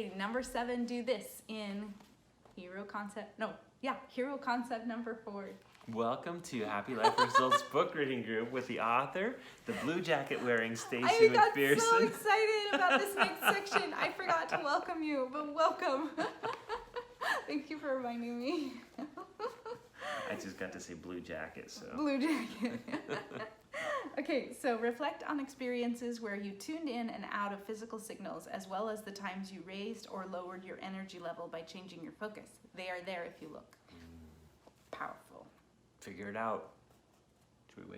okay, number 7, do this in hero concept number 4. Welcome to Happy Life Results book reading group with the author, the blue jacket wearing Stacey I got McPherson. so excited about this next section. I forgot to welcome you, but welcome. Thank you for reminding me. I just got to say blue jacket, so. Blue jacket. Okay, so reflect on experiences where you tuned in and out of physical signals, as well as the times you raised or lowered your energy level by changing your focus. They are there if you look. Powerful. Figure it out. Should we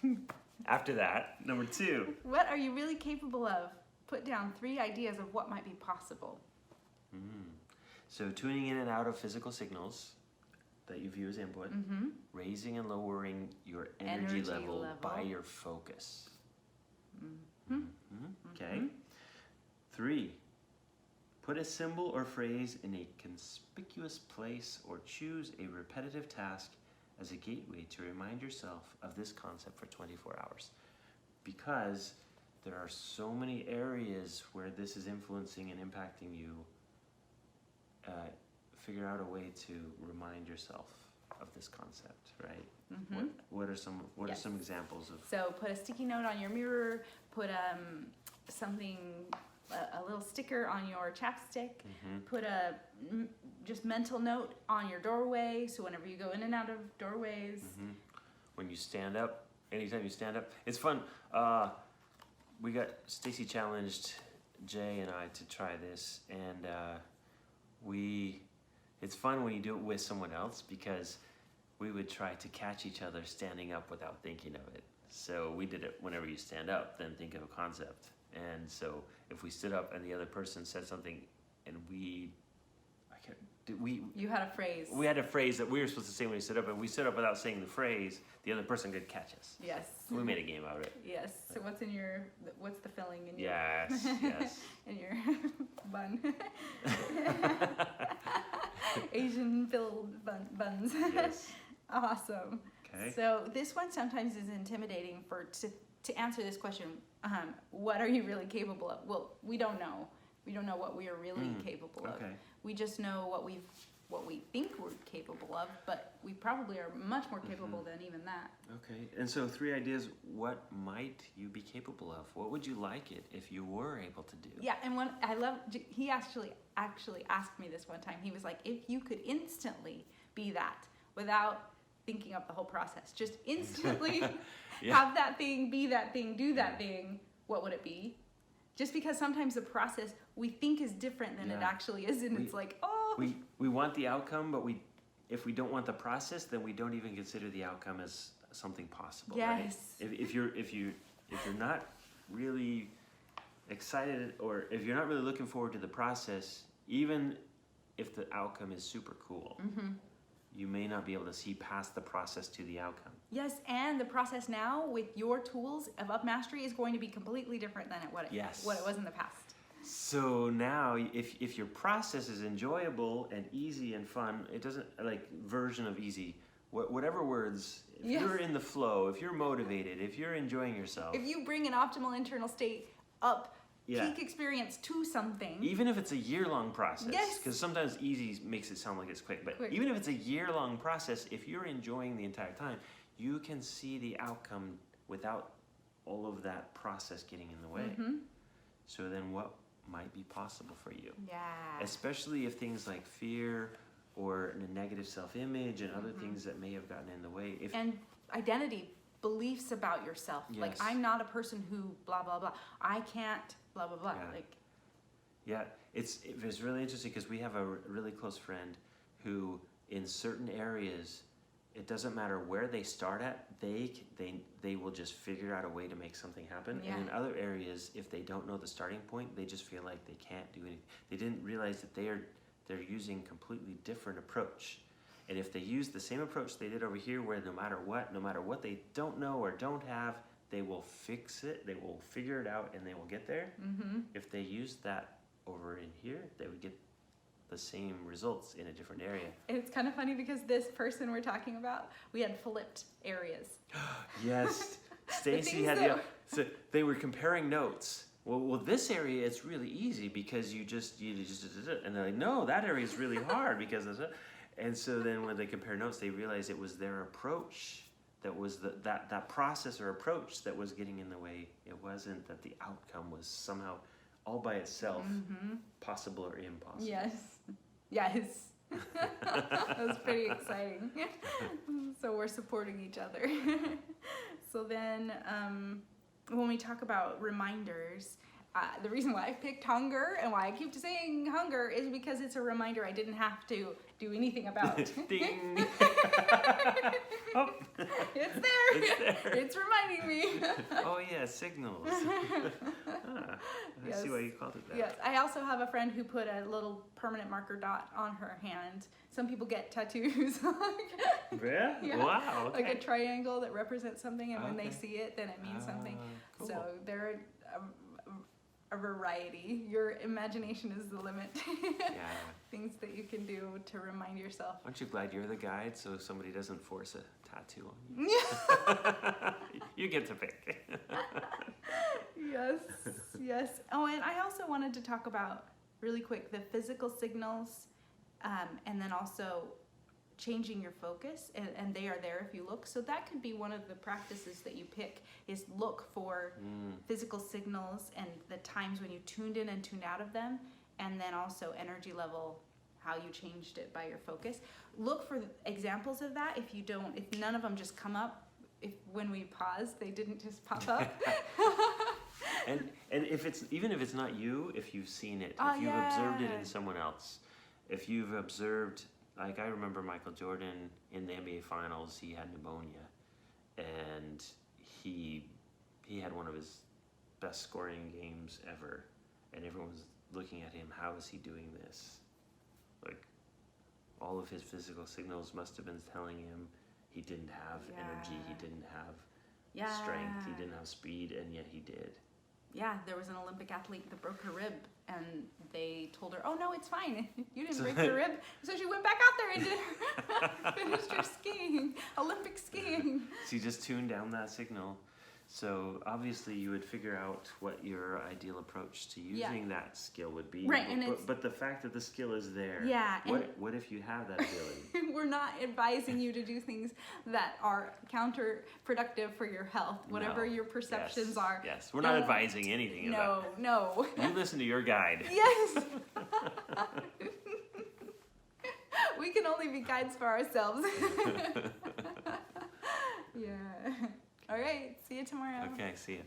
wait? After that, number 2. What are you really capable of? Put down 3 ideas of what might be possible. So tuning in and out of physical signals that you view as input, raising and lowering your energy level by your focus. Okay. 3, put a symbol or phrase in a conspicuous place or choose a repetitive task as a gateway to remind yourself of this concept for 24 hours. Because there are so many areas where this is influencing and impacting you, figure out a way to remind yourself of this concept, right? What are some examples of? So put a sticky note on your mirror, put something, a little sticker on your chapstick, put a just mental note on your doorway, so whenever you go in and out of doorways. When you stand up, anytime you stand up, it's fun. We got Stacey challenged Jay and I to try this, and it's fun when you do it with someone else, because we would try to catch each other standing up without thinking of it. So we did it whenever you stand up, then think of a concept. And so if we stood up and the other person said something and you had a phrase. We had a phrase that we were supposed to say when we stood up, and we stood up without saying the phrase, the other person could catch us. Yes. We made a game out of it. Yes. So what's the filling in your Yes. in your bun? Asian filled buns. Yes. Awesome. Okay. So this one sometimes is intimidating to answer this question. What are you really capable of? Well, we don't know. We don't know what we are really capable of. Okay. We just know what we think we're capable of, but we probably are much more capable than even that. Okay. And so 3 ideas, what might you be capable of? What would you like it if you were able to do? Yeah, and he actually asked me this one time. He was like, if you could instantly be that without thinking up the whole process, just instantly have that thing, be that thing, do that thing, what would it be? Just because sometimes the process we think is different than it actually is, and it's like, oh. We want the outcome, but if we don't want the process, then we don't even consider the outcome as something possible. Yes. Right? If you're not really excited, or if you're not really looking forward to the process, even if the outcome is super cool, you may not be able to see past the process to the outcome. Yes, and the process now with your tools of Up Mastery is going to be completely different than what it was in the past. So now, if your process is enjoyable and easy and fun, it doesn't, like version of easy, whatever words, if you're in the flow, if you're motivated, if you're enjoying yourself. If you bring an optimal internal state up, peak experience to something. Even if it's a year-long process. Yes. Because sometimes easy makes it sound like it's quick. But even if it's a year-long process, if you're enjoying the entire time, you can see the outcome without all of that process getting in the way. So then what might be possible for you? Yeah. Especially if things like fear or a negative self-image and other things that may have gotten in the way. And identity, beliefs about yourself. Yes. Like, I'm not a person who blah, blah, blah. I can't blah, blah, blah. It's really interesting because we have a really close friend who in certain areas, it doesn't matter where they start at, they will just figure out a way to make something happen. And in other areas, if they don't know the starting point, they just feel like they can't do anything. They didn't realize that they're using a completely different approach. And if they use the same approach they did over here, where no matter what they don't know or don't have, they will fix it, they will figure it out, and they will get there. If they use that over in here, they would get the same results in a different area. It's kind of funny because this person we're talking about, we had flipped areas. Yes. Stacy had so they were comparing notes. Well, this area it's really easy because you just and they're like, no, that area is really hard because of and so then when they compare notes, they realize it was their approach that was that process or approach that was getting in the way. It wasn't that the outcome was somehow all by itself possible or impossible. Yes. That was pretty exciting. So we're supporting each other. So then when we talk about reminders, the reason why I picked hunger and why I keep saying hunger is because it's a reminder I didn't have to do anything about. Ding! Oh. It's there. It's reminding me. Oh yeah, signals. I see why you called it that. Yes, I also have a friend who put a little permanent marker dot on her hand. Some people get tattoos. Yeah? Wow. Okay. Like a triangle that represents something, and when they see it, then it means something. Cool. So there are a variety. Your imagination is the limit. Yeah. Things that you can do to remind yourself. Aren't you glad you're the guide so somebody doesn't force a tattoo on you? You get to pick. Yes. Oh, and I also wanted to talk about, really quick, the physical signals, and then also changing your focus, and they are there if you look. So that could be one of the practices that you pick, is look for physical signals and the times when you tuned in and tuned out of them, and then also energy level, how you changed it by your focus. Look for examples of that. If none of them just come up, when we pause, they didn't just pop up. And if it's not you, if you've seen it, if you've observed it in someone else, if you've observed, like I remember Michael Jordan in the NBA Finals, he had pneumonia, and he had one of his best scoring games ever, and everyone was looking at him, how is he doing this? Like, all of his physical signals must have been telling him he didn't have energy, he didn't have strength, he didn't have speed, and yet he did. Yeah, there was an Olympic athlete that broke her rib, and they told her, "Oh no, it's fine. You didn't break your rib." So she went back out there and did finished her skiing, Olympic skiing. She just tuned down that signal. So obviously you would figure out what your ideal approach to using that skill would be. Right, but the fact that the skill is there. Yeah. What if you have that ability? We're not advising you to do things that are counterproductive for your health, whatever your perceptions are. Yes, we're not advising anything of that. No. You listen to your guide. Yes. We can only be guides for ourselves. Yeah. All right. See you tomorrow. Okay, see you.